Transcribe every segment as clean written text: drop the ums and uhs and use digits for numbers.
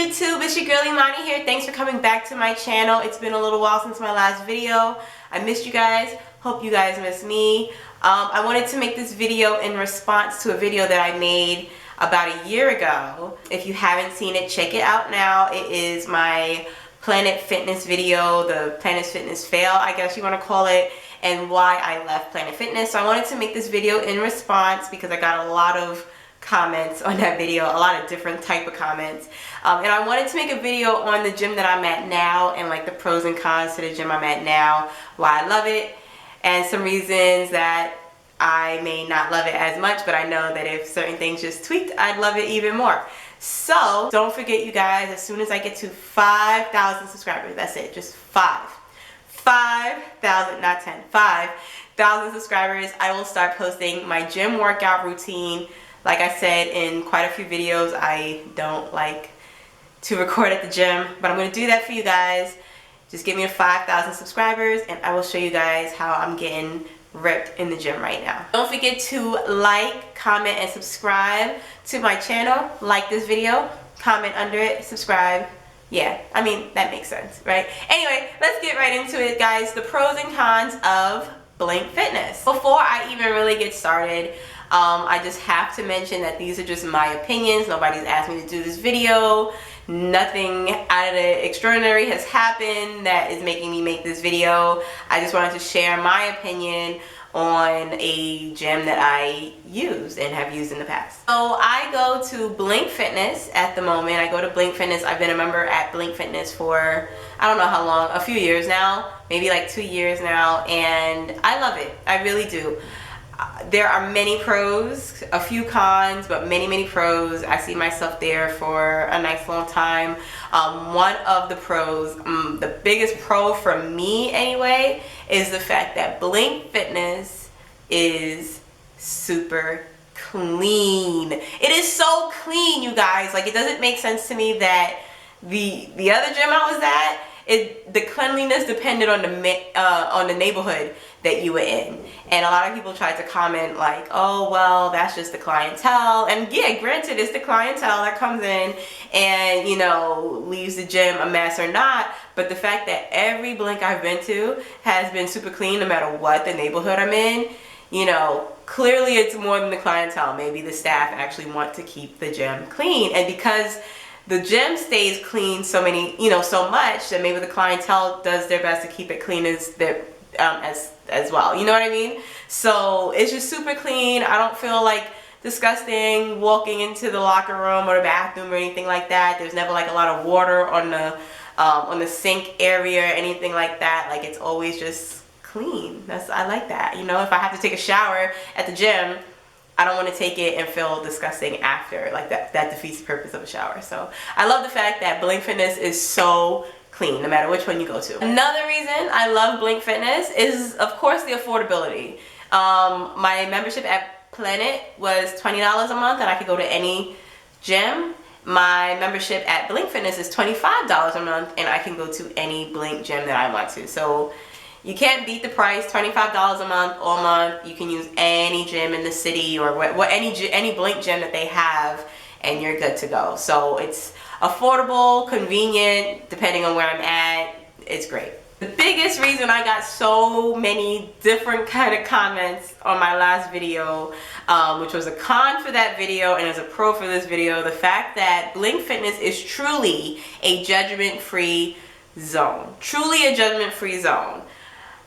YouTube, it's your girl Imani here. Thanks for coming back to my channel. It's been a little while since my last video. I missed you guys. Hope you guys miss me. I wanted to make this video in response to a video that I made about a year ago. If you haven't seen it, check it out now. It is my Planet Fitness video, the Planet Fitness fail, I guess you want to call it, and why I left Planet Fitness. So I wanted to make this video in response because I got a lot of comments on that video, a lot of different type of comments, and I wanted to make a video on the gym that I'm at now and like the pros and cons to the gym I'm at now, why I love it, and some reasons that I may not love it as much, but I know that if certain things just tweaked, I'd love it even more. So don't forget, you guys, as soon as I get to 5,000 subscribers, that's it, just 5,000, not 10, 5,000 subscribers, I will start posting my gym workout routine. Like I said in quite a few videos, I don't like to record at the gym, but I'm going to do that for you guys. Just give me a 5,000 subscribers and I will show you guys how I'm getting ripped in the gym right now. Don't forget to like, comment, and subscribe to my channel. Like this video, comment under it, subscribe. Yeah, I mean, that makes sense, right? Anyway, let's get right into it, guys. The pros and cons of Blink Fitness. Before I even really get started, I just have to mention that these are just my opinions. Nobody's asked me to do this video. Nothing out of the extraordinary has happened that is making me make this video. I just wanted to share my opinion on a gym that I used and have used in the past. So I go to Blink Fitness at the moment. I go to Blink Fitness. I've been a member at Blink Fitness for I don't know how long, a few years now, maybe like 2 years now, and I love it. I really do. There are many pros, a few cons, but many pros. I see myself there for a nice long time. One of the pros, the biggest pro for me anyway, is the fact that Blink Fitness is super clean. It is so clean, you guys. Like, it doesn't make sense to me that the other gym I was at, the cleanliness depended on the neighborhood that you were in, and a lot of people tried to comment like, oh well, that's just the clientele. And yeah, granted, it's the clientele that comes in and, you know, leaves the gym a mess or not, but the fact that every Blink I've been to has been super clean no matter what the neighborhood I'm in, you know, clearly it's more than the clientele. Maybe the staff actually want to keep the gym clean, and because the gym stays clean so much that maybe the clientele does their best to keep it clean as well. You know what I mean? So it's just super clean. I don't feel like disgusting walking into the locker room or the bathroom or anything like that. There's never like a lot of water on the sink area or anything like that. Like, it's always just clean. I like that. You know, if I have to take a shower at the gym, I don't want to take it and feel disgusting after. Like, that defeats the purpose of a shower. So I love the fact that Blink Fitness is so clean no matter which one you go to. Another reason I love Blink Fitness is, of course, the affordability. My membership at Planet was $20 a month and I could go to any gym. My membership at Blink Fitness is $25 a month and I can go to any Blink gym that I want to. So you can't beat the price. $25 a month, all month. You can use any gym in the city or any Blink gym that they have, and you're good to go. So it's affordable, convenient, depending on where I'm at. It's great. The biggest reason I got so many different kind of comments on my last video, which was a con for that video and as a pro for this video, the fact that Blink Fitness is truly a judgment-free zone. Truly a judgment-free zone.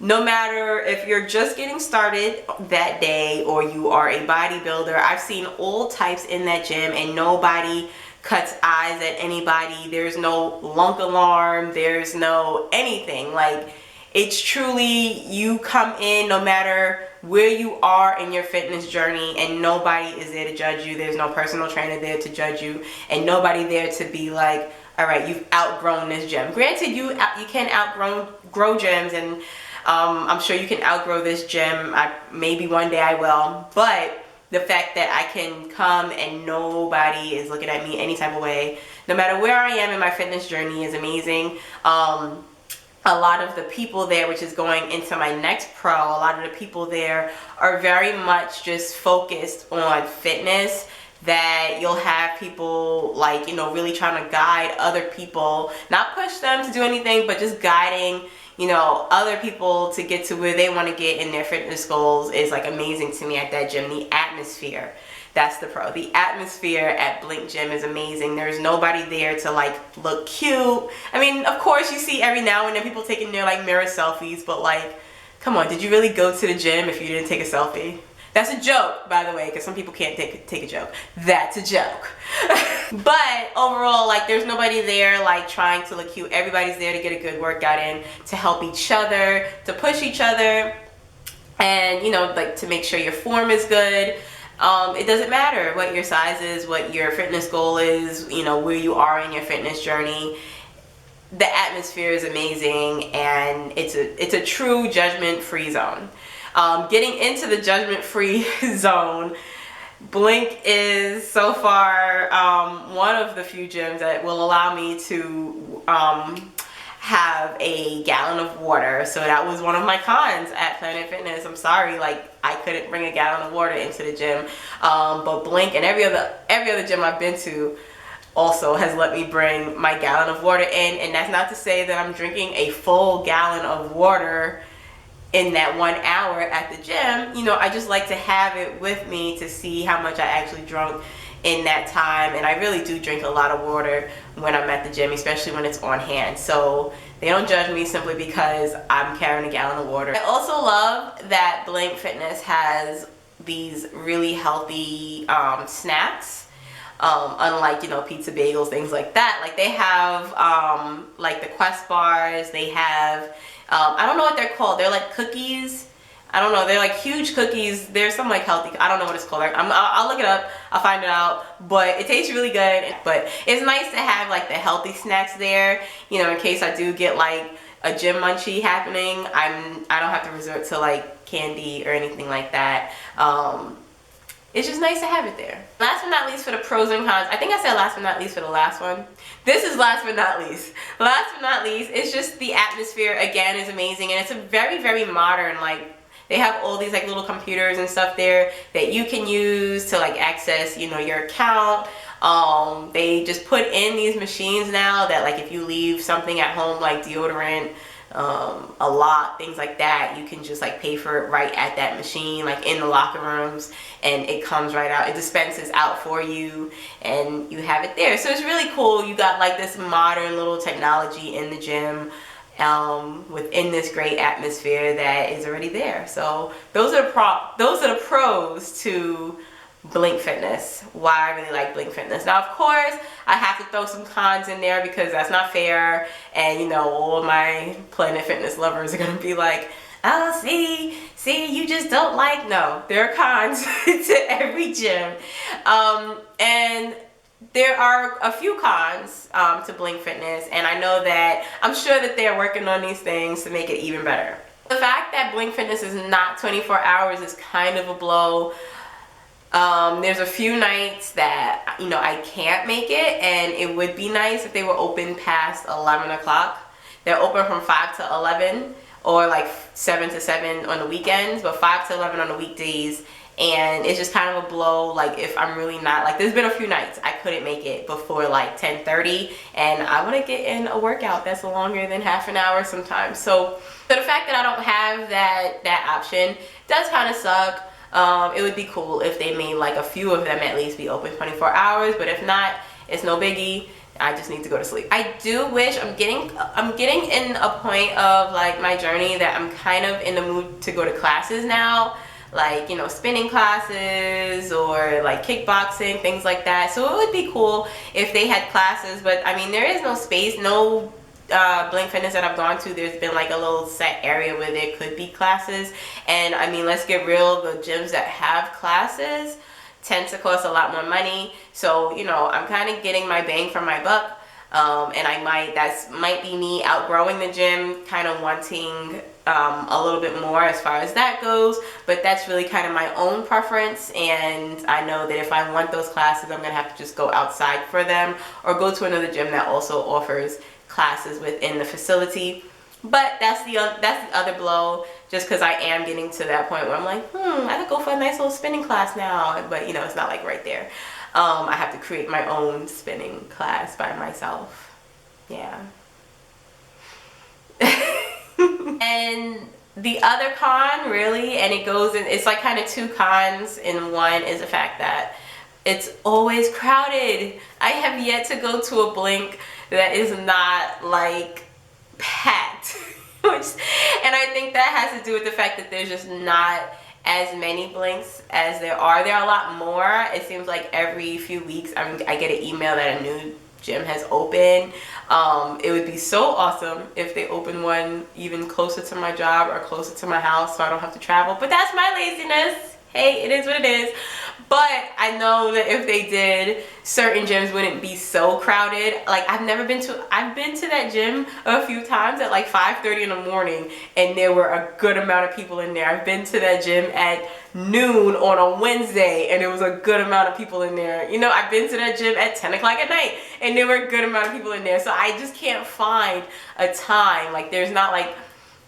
No matter if you're just getting started that day or you are a bodybuilder, I've seen all types in that gym and nobody cuts eyes at anybody. There's no lunk alarm. There's no anything. Like, it's truly, you come in no matter where you are in your fitness journey and nobody is there to judge you. There's no personal trainer there to judge you and nobody there to be like, all right, you've outgrown this gym. Granted, you can outgrow gyms, and I'm sure you can outgrow this gym. Maybe one day I will, but the fact that I can come and nobody is looking at me any type of way, no matter where I am in my fitness journey, is amazing. A lot of the people there, which is going into my next pro, a lot of the people there are very much just focused on fitness, that you'll have people like, you know, really trying to guide other people, not push them to do anything, but just guiding, you know, other people to get to where they want to get in their fitness goals is like amazing to me at that gym. The atmosphere, that's the pro. The atmosphere at Blink Gym is amazing. There's nobody there to like look cute. I mean, of course you see every now and then people taking their like mirror selfies, but like, come on, did you really go to the gym if you didn't take a selfie? That's a joke, by the way, because some people can't take a joke. That's a joke. But overall, like, there's nobody there like trying to look cute. Everybody's there to get a good workout in, to help each other, to push each other, and, you know, like to make sure your form is good. It doesn't matter what your size is, what your fitness goal is, you know, where you are in your fitness journey. The atmosphere is amazing, and it's a true judgment-free zone. Getting into the judgment-free zone, Blink is so far one of the few gyms that will allow me to have a gallon of water. So that was one of my cons at Planet Fitness. I'm sorry, like I couldn't bring a gallon of water into the gym, but Blink and every other gym I've been to also has let me bring my gallon of water in. And that's not to say that I'm drinking a full gallon of water in that 1 hour at the gym. You know, I just like to have it with me to see how much I actually drunk in that time. And I really do drink a lot of water when I'm at the gym, especially when it's on hand. So they don't judge me simply because I'm carrying a gallon of water. I also love that Blink Fitness has these really healthy snacks. Unlike, you know, pizza, bagels, things like that. Like they have like the Quest bars. They have I don't know what they're called. They're like cookies. I don't know. They're like huge cookies. There's some like healthy. I don't know what it's called. I'll look it up. I'll find it out. But it tastes really good. But it's nice to have like the healthy snacks there. You know, in case I do get like a gym munchie happening, I don't have to resort to like candy or anything like that. It's just nice to have it there. Last but not least for the pros and cons. I think I said last but not least for the last one. This is last but not least. Last but not least, it's just the atmosphere again is amazing, and it's a very, very modern, like they have all these like little computers and stuff there that you can use to like access, you know, your account. They just put in these machines now that like if you leave something at home like deodorant, a lot, things like that, you can just like pay for it right at that machine, like in the locker rooms, and it comes right out. It dispenses out for you and you have it there. So it's really cool. You got like this modern little technology in the gym within this great atmosphere that is already there. So those are the pros to Blink Fitness. Why I really like Blink Fitness. Now, of course, I have to throw some cons in there because that's not fair, and you know, all my Planet Fitness lovers are gonna be like, oh, see, you just don't like. No, there are cons to every gym, and there are a few cons to Blink Fitness, and I know that I'm sure that they're working on these things to make it even better. The fact that Blink Fitness is not 24 hours is kind of a blow. There's a few nights that, you know, I can't make it, and it would be nice if they were open past 11 o'clock. They're open from 5 to 11 or like 7 to 7 on the weekends, but 5 to 11 on the weekdays. And it's just kind of a blow, like if I'm really not, like there's been a few nights I couldn't make it before like 10:30, and I want to get in a workout that's longer than half an hour sometimes. So the fact that I don't have that option does kind of suck. It would be cool if they made like a few of them at least be open 24 hours, but if not, it's no biggie. I just need to go to sleep. I do wish, I'm getting in a point of like my journey that I'm kind of in the mood to go to classes now, like, you know, spinning classes or like kickboxing, things like that. So it would be cool if they had classes, but I mean, there is no space, no Blink Fitness that I've gone to, there's been like a little set area where there could be classes. And I mean, let's get real, the gyms that have classes tend to cost a lot more money. So, you know, I'm kind of getting my bang for my buck. And that might be me outgrowing the gym, kind of wanting a little bit more as far as that goes, but that's really kind of my own preference. And I know that if I want those classes, I'm gonna have to just go outside for them or go to another gym that also offers classes within the facility. But that's the other blow, just because I am getting to that point where I'm like, I could go for a nice little spinning class now, but you know, it's not like right there. I have to create my own spinning class by myself. Yeah. And the other con, really, and it goes in, it's like kind of two cons in one, is the fact that it's always crowded. I have yet to go to a Blink that is not like packed. And I think that has to do with the fact that there's just not as many Blinks as there are. There are a lot more. It seems like every few weeks I get an email that a new gym has opened. It would be so awesome if they open one even closer to my job or closer to my house so I don't have to travel. But that's my laziness. Hey, it is what it is. But I know that if they did, certain gyms wouldn't be so crowded. Like I've been to that gym a few times at like 5:30 in the morning and there were a good amount of people in there. I've been to that gym at noon on a Wednesday and there was a good amount of people in there. You know, I've been to that gym at 10 o'clock at night and there were a good amount of people in there. So I just can't find a time. Like there's not like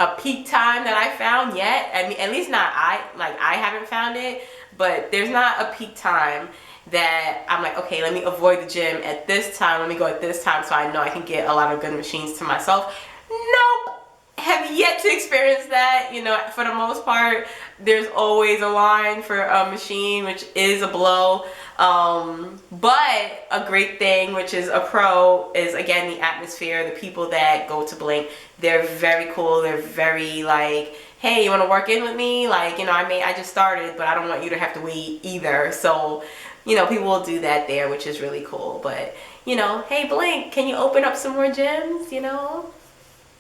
a peak time that I found yet. I mean, at least not I haven't found it. But there's not a peak time that I'm like, okay, let me avoid the gym at this time. Let me go at this time so I know I can get a lot of good machines to myself. Nope. Have yet to experience that. You know, for the most part, there's always a line for a machine, which is a blow. But a great thing, which is a pro, is again the atmosphere. The people that go to Blink, they're very cool. They're very like, hey, you want to work in with me? Like, you know, I just started, but I don't want you to have to wait either. So, you know, people will do that there, which is really cool. But, you know, hey, Blink, can you open up some more gyms? You know,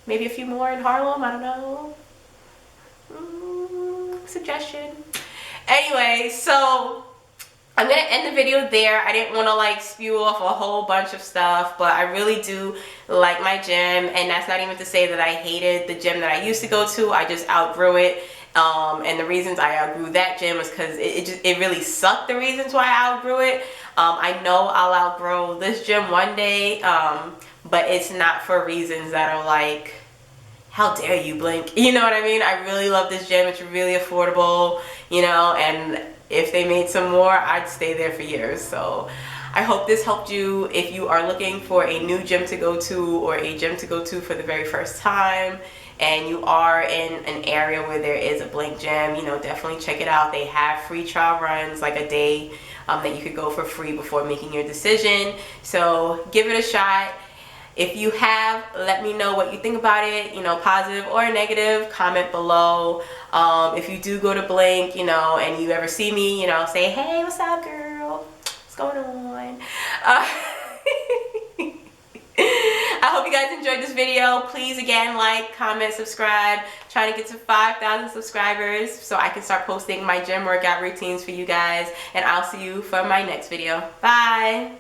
maybe a few more in Harlem. I don't know. Suggestion. Anyway, so I'm going to end the video there. I didn't want to like spew off a whole bunch of stuff, but I really do like my gym, and that's not even to say that I hated the gym that I used to go to. I just outgrew it. And the reasons I outgrew that gym was because it really sucked, the reasons why I outgrew it. I know I'll outgrow this gym one day, but it's not for reasons that are like, how dare you, Blink? You know what I mean? I really love this gym. It's really affordable, you know, and if they made some more, I'd stay there for years. So I hope this helped you if you are looking for a new gym to go to or a gym to go to for the very first time, and you are in an area where there is a Blink gym, you know, definitely check it out. They have free trial runs, like a day that you could go for free before making your decision. So give it a shot. If you have, let me know what you think about it, you know, positive or negative. Comment below. If you do go to Blink, you know, and you ever see me, you know, say, hey, what's up, girl? What's going on? I hope you guys enjoyed this video. Please, again, like, comment, subscribe. Trying to get to 5,000 subscribers so I can start posting my gym workout routines for you guys. And I'll see you for my next video. Bye.